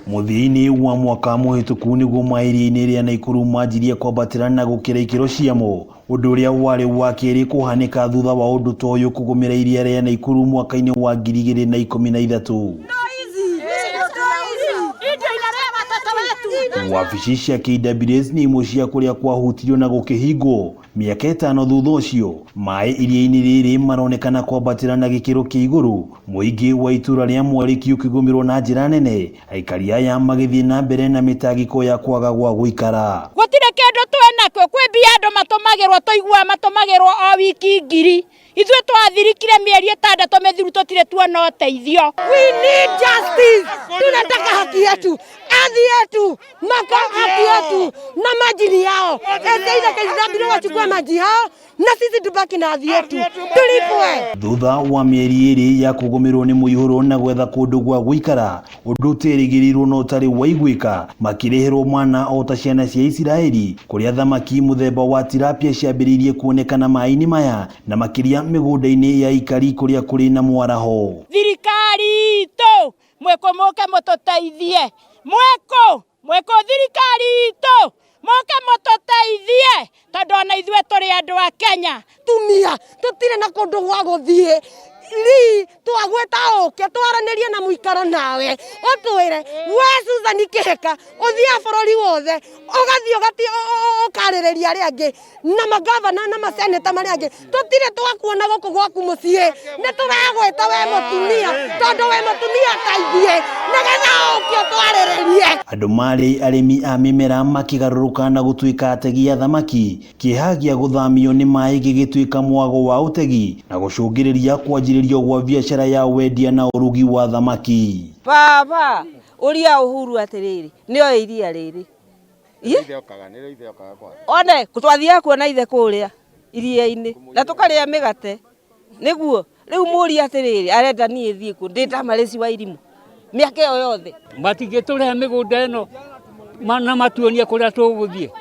Muthini wa mwaka muhituku niguo mairi-ini ria Naikuru manjirie kwambatira na gukira ikiro ciamo undu uria wari wa keri kuhanika thutha wa undu ta uyu kugumira iria ria Naikuru mwaka-ini wa 2013. Wabici cia KWS ni imwe cia kuria kwahutirio na gukihingwo miaka 5 thutha ucio. Mai iria-ini riri maronekana kwambatira na gikiro kia iguru, muingi wa itura ria Mwariki ukigumirwo na njira nene, aikari aya magithie na mbere na mitagiko ya kwaga gwa guikara. Gutire kindu twenakio kwi mbia andu matumagirwo toigua matumagirwo o wiki 1000. Ithuĩ twathirikire mieri 6 mithiru tutire tuona uteithio. We need justice. Tunataka haki yetu. Ardhi yetu, haki yetu na maji yao. Eza kaizabiro wachukua maji yao na sisi tubaki na ardhi yetu. Tulipwe. Thutha wa mieri iri ya kugumirwo ni muihuro na gwetha kundu gwa guikara, undu terigirirwo no tari waiguika, makireherwo mwana o ta ciana cia Isiraeli kuria thamaki muthemba wa tilapia ciambiririe kuonekana mai-ini maya na makiria migunda-ini ya ikari kuria kuri na mwaraho. Thirikari to mweko moke mututeithie. Mweko thirikari itu moke mututeithie tondu ona ithuĩ turi andu a Kenya tumia tutire na kundu gwa guthie ri twagweta oke twaranirie na muikaro nawe utwire we Susan Kihika uthia bururi wothe ugathio gati ukarireria ari angi na magavana na maseneta mari angi tutire twakuona guku gwaku mucie ni turagweta we mutumia tondu we mutumia taithie nagetha uke twarirerie. Andu mari arimi a mimera makigaruruka na gutuika ategi a thamaki, kihagia guthamio ni mai gigituika mwago wa utegi na gucungiriria kwanjiririo gwa biashara ya wendia na urugi wa thamaki. Baba uria Uhuru atiriri nio iria riri one kutwathia kuona ithe kuria iria-ini na tukaria migate niguo riu muri atiriri arenda nie thie ku ndita mareci wa irimu miaka iyo yothe matigiturehe migunda ino na matuonie kuria tuguthie.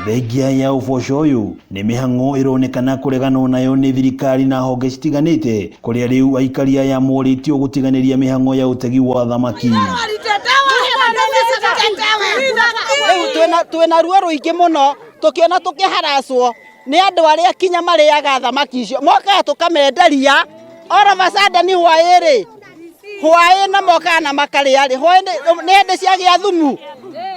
Thengia ya uboco uyu ni mihang'o ironekana kureganwo nayo ni thirikari na honge citiganite kuria riu aikari aya moritio gutiganiria mihang'o ya utegi wa thamaki. Twina ruo ruingi muno tukiona tukiharacwo ni andu aria kinya mariaga thamaki icio moka tukamenderia all of a sudden ni hwae na moka na makaria ri hwae ni hende ciagia thumu.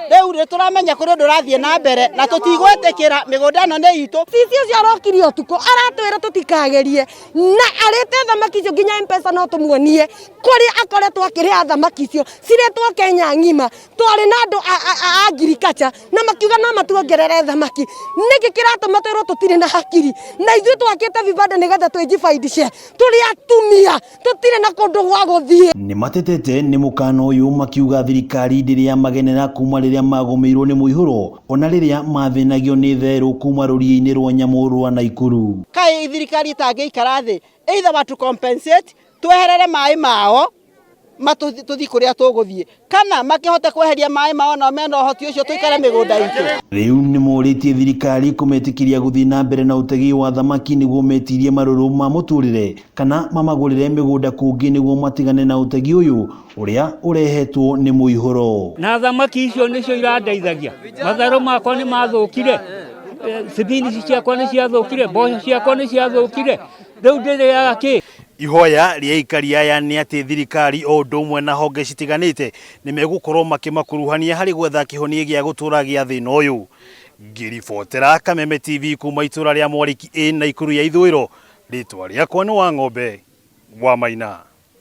Riu turamenya kuri ndurathie na mbere na tutigwetekera migunda no ni itu. Sisi ucio arokirio tuko aratwira tutikagerie na arete thamaki icio nginya M-Pesa no tumuonie kuri akoretwo akiria thamaki icio ciretwo Kenya ng'ima twari na andu a agriculture na makiuga no matuongerere thamaki niki kiratuma twirwo tutire na hakiri na ithuĩ twakite vibanda nigetha twijifaidishe turi atumia tutire na kundu gwa guthie. Ni matetete ni mukano uyu makiuga thirikari ndiria magenera kuma riria magomeirwo ni muihuro ona riria mathinagio ni theru kuma ruria-ini rwa nyamu rwa Naikuru. Kai thirikari tangiikara thi either watu compensate tweherere mai mao matuthi kuria tuguthie kana makihota kweheria mai mao na mena uhoti ucio tuikare migunda itu. Riu ni muritie thirikari kumetikiria guthii na mbere na utegi wa thamaki niguo metirie maruru ma muturire kana mamagurire migunda kungi niguo matigane na utegi uyu uria urehetwo ni muihuro. Na thamaki icio nicio irandeithagia matharu makwa ni mathukire, spinach ciakwa ni ciathukire, mboco ciakwa ni ciathukire, riu ndiriaga ki. Ihoya ria aikari aya ni ati thirikari o undu umwe na honge citiganite ni megukorwo makimakuruhania hari gwetha kihonia gia gutura gia thina uyu. Ngiribotera Kameme TV kuma itura ria Mwariki Naikuru ya ithwiro, ritwa riakwa ni Wang'ombe wa Maina.